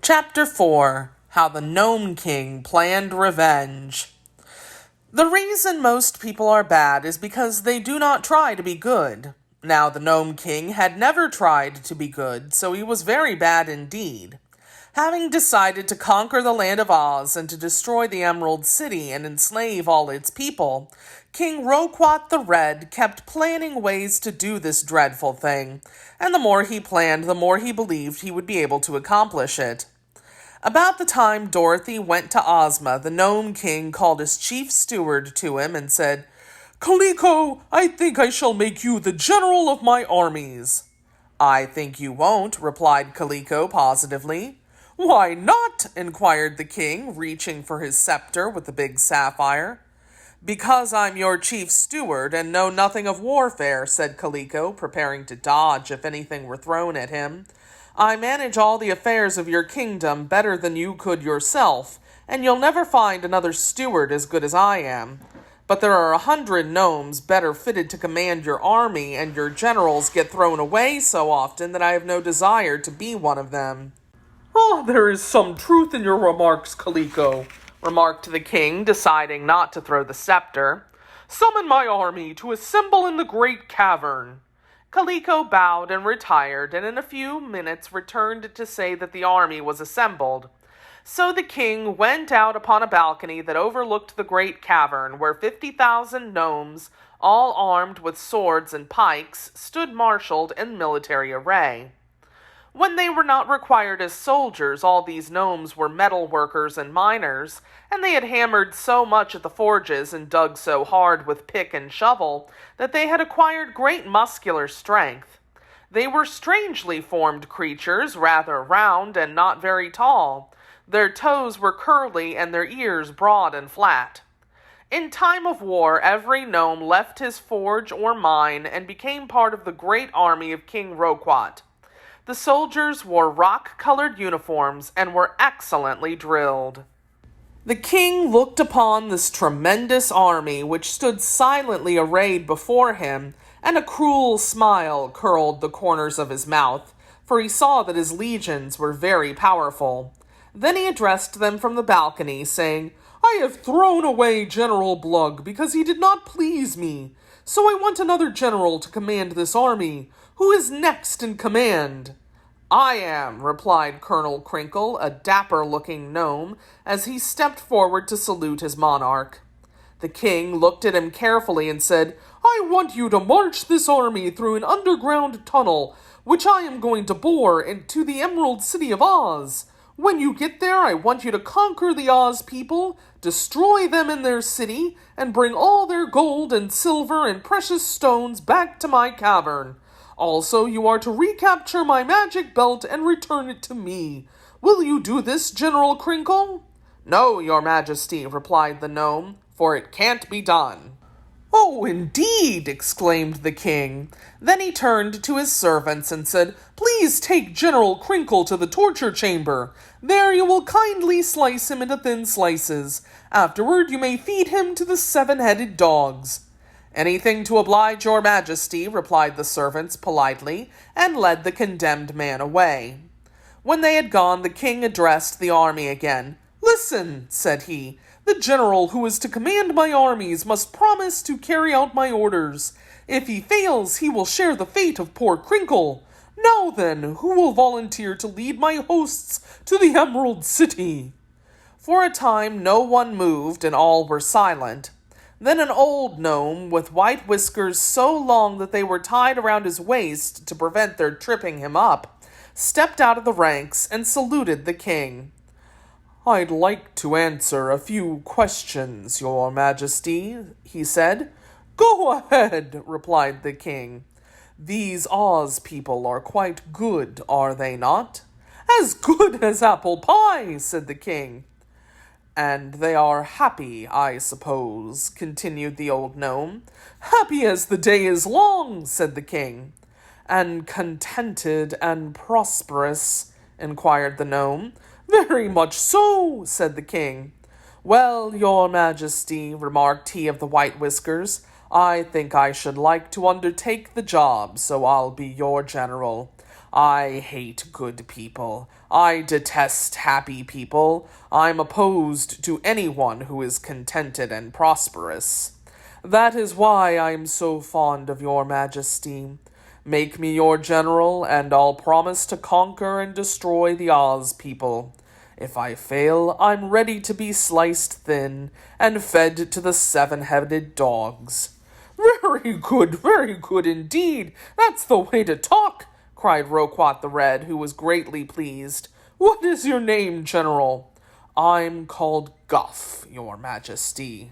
Chapter 4 How the Gnome King Planned Revenge. The reason most people are bad is because they do not try to be good. Now, the Gnome King had never tried to be good, so he was very bad indeed. Having decided to conquer the land of Oz and to destroy the Emerald City and enslave all its people, King Roquat the Red kept planning ways to do this dreadful thing, and the more he planned, the more he believed he would be able to accomplish it. About the time Dorothy went to Ozma, the Gnome King called his chief steward to him and said, "Kaliko, I think I shall make you the general of my armies." "I think you won't," replied Kaliko positively. "Why not?" inquired the king, reaching for his scepter with the big sapphire. "Because I'm your chief steward and know nothing of warfare," said Kaliko, preparing to dodge if anything were thrown at him. "I manage all the affairs of your kingdom better than you could yourself, and you'll never find another steward as good as I am. But there are 100 gnomes better fitted to command your army, and your generals get thrown away so often that I have no desire to be one of them." "Oh, there is some truth in your remarks, Kaliko," remarked the king, deciding not to throw the scepter. "Summon my army to assemble in the great cavern." Kaliko bowed and retired, and in a few minutes returned to say that the army was assembled. So the king went out upon a balcony that overlooked the great cavern, where 50,000 gnomes, all armed with swords and pikes, stood marshaled in military array. When they were not required as soldiers, all these gnomes were metal workers and miners, and they had hammered so much at the forges and dug so hard with pick and shovel that they had acquired great muscular strength. They were strangely formed creatures, rather round and not very tall. Their toes were curly and their ears broad and flat. In time of war, every gnome left his forge or mine and became part of the great army of King Roquat. The soldiers wore rock-colored uniforms and were excellently drilled. The king looked upon this tremendous army, which stood silently arrayed before him, and a cruel smile curled the corners of his mouth, for he saw that his legions were very powerful. Then he addressed them from the balcony, saying, "I have thrown away General Blug because he did not please me, so I want another general to command this army. Who is next in command?" "I am," replied Colonel Crinkle, a dapper-looking gnome, as he stepped forward to salute his monarch. The king looked at him carefully and said, "I want you to march this army through an underground tunnel, which I am going to bore into the Emerald City of Oz. When you get there, I want you to conquer the Oz people, destroy them in their city, and bring all their gold and silver and precious stones back to my cavern. Also, you are to recapture my magic belt and return it to me. Will you do this, General Crinkle?" "No, your majesty," replied the gnome, "for it can't be done." "Oh, indeed!" exclaimed the king. Then he turned to his servants and said, "Please take General Crinkle to the torture chamber. There you will kindly slice him into thin slices. Afterward you may feed him to the 7-headed dogs." "Anything to oblige your majesty," replied the servants politely, and led the condemned man away. When they had gone, the king addressed the army again. "Listen," said he, "the general who is to command my armies must promise to carry out my orders. If he fails, he will share the fate of poor Crinkle. Now then, who will volunteer to lead my hosts to the Emerald City?" For a time no one moved, and all were silent. Then an old gnome, with white whiskers so long that they were tied around his waist to prevent their tripping him up, stepped out of the ranks and saluted the king. "I'd like to answer a few questions, your majesty," he said. "Go ahead," replied the king. "These Oz people are quite good, are they not?" "As good as apple pie," said the king. "And they are happy, I suppose," continued the old gnome. "Happy as the day is long," said the king. "And contented and prosperous?" inquired the gnome. "Very much so," said the king. "Well, your majesty," remarked he of the white whiskers, "I think I should like to undertake the job, so I'll be your general. I hate good people. I detest happy people. I'm opposed to anyone who is contented and prosperous. That is why I am so fond of your majesty. Make me your general, and I'll promise to conquer and destroy the Oz people. If I fail, I'm ready to be sliced thin and fed to the seven-headed dogs." Very good indeed. That's the way to talk," cried Roquat the Red, who was greatly pleased. "What is your name, General?" "I'm called Guff, your majesty."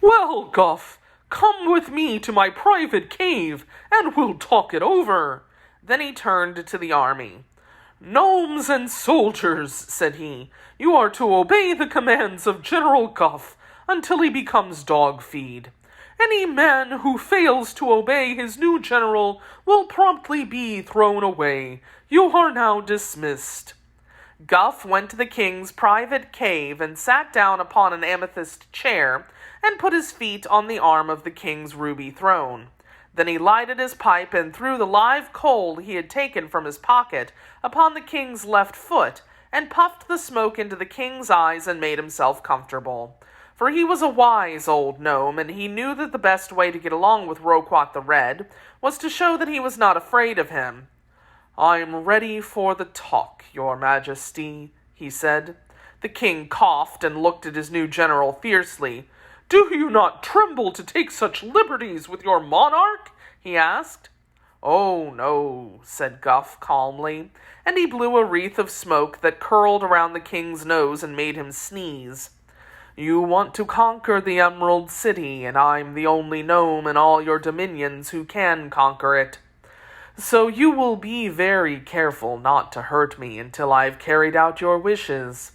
"Well, Guff, come with me to my private cave, and we'll talk it over." Then he turned to the army. "Gnomes and soldiers," said he, "you are to obey the commands of General Guff until he becomes dog feed. Any man who fails to obey his new general will promptly be thrown away. You are now dismissed." Guff went to the king's private cave and sat down upon an amethyst chair and put his feet on the arm of the king's ruby throne. Then he lighted his pipe and threw the live coal he had taken from his pocket upon the king's left foot and puffed the smoke into the king's eyes and made himself comfortable. For he was a wise old gnome, and he knew that the best way to get along with Roquat the Red was to show that he was not afraid of him. "I'm ready for the talk, your majesty," he said. The king coughed and looked at his new general fiercely. "Do you not tremble to take such liberties with your monarch?" he asked. "Oh, no," said Guff calmly, and he blew a wreath of smoke that curled around the king's nose and made him sneeze. "You want to conquer the Emerald City, and I'm the only gnome in all your dominions who can conquer it. So you will be very careful not to hurt me until I've carried out your wishes.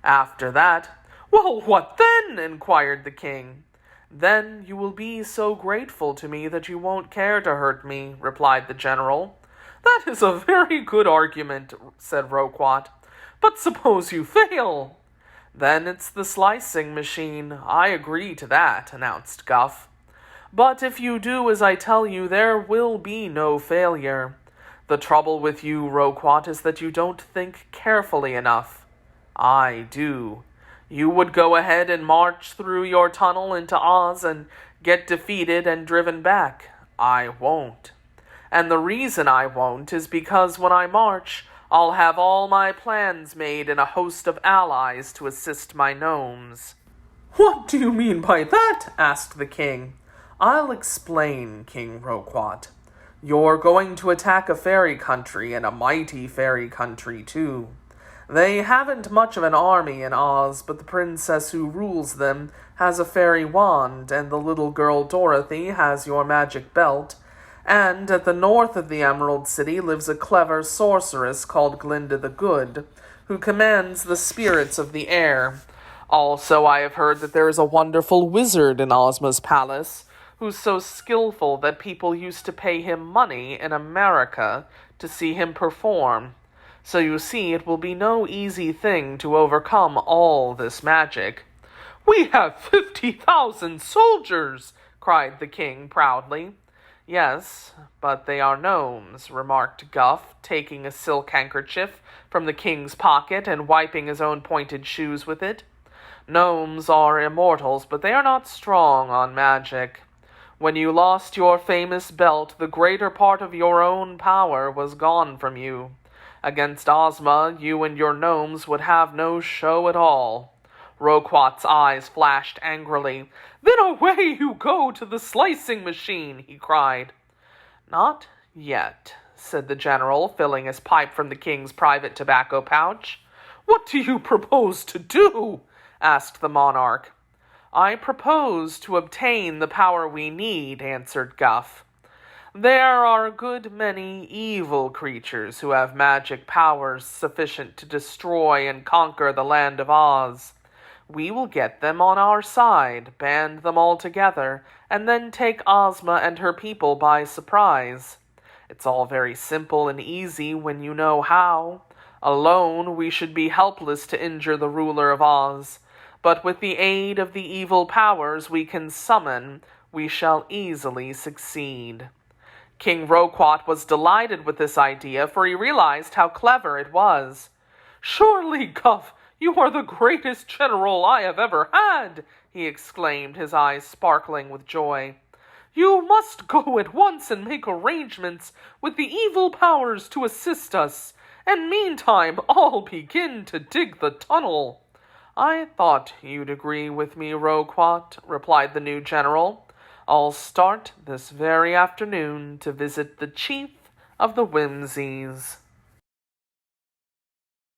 After that—" "Well, what then?" inquired the king. "Then you will be so grateful to me that you won't care to hurt me," replied the general. "That is a very good argument," said Roquat. "But suppose you fail?" "Then it's the slicing machine. I agree to that," announced Guff. "But if you do as I tell you, there will be no failure. The trouble with you, Roquat, is that you don't think carefully enough. I do. You would go ahead and march through your tunnel into Oz and get defeated and driven back. I won't. And the reason I won't is because when I march, I'll have all my plans made and a host of allies to assist my gnomes." "What do you mean by that?" asked the king. "I'll explain, King Roquat. You're going to attack a fairy country, and a mighty fairy country, too. They haven't much of an army in Oz, but the princess who rules them has a fairy wand, and the little girl Dorothy has your magic belt, and at the north of the Emerald City lives a clever sorceress called Glinda the Good, who commands the spirits of the air. Also, I have heard that there is a wonderful wizard in Ozma's palace, who's so skillful that people used to pay him money in America to see him perform. So you see, it will be no easy thing to overcome all this magic." "We have 50,000 soldiers!" cried the king proudly. "Yes, but they are gnomes," remarked Guff, taking a silk handkerchief from the king's pocket and wiping his own pointed shoes with it. "Gnomes are immortals, but they are not strong on magic. When you lost your famous belt, the greater part of your own power was gone from you. Against Ozma, you and your gnomes would have no show at all." Roquat's eyes flashed angrily. "Then away you go to the slicing machine!" he cried. "Not yet," said the general, filling his pipe from the king's private tobacco pouch. "What do you propose to do?" asked the monarch. "I propose to obtain the power we need," answered Guff. "There are a good many evil creatures who have magic powers sufficient to destroy and conquer the land of Oz. We will get them on our side, band them all together, and then take Ozma and her people by surprise. It's all very simple and easy when you know how. Alone, we should be helpless to injure the ruler of Oz, but with the aid of the evil powers we can summon, we shall easily succeed. King Roquat was delighted with this idea, for he realized how clever it was. "Surely, Guff, you are the greatest general I have ever had!" he exclaimed, his eyes sparkling with joy. "You must go at once and make arrangements with the evil powers to assist us, and meantime I'll begin to dig the tunnel." "I thought you'd agree with me, Roquat," replied the new general. "I'll start this very afternoon to visit the chief of the Whimsies."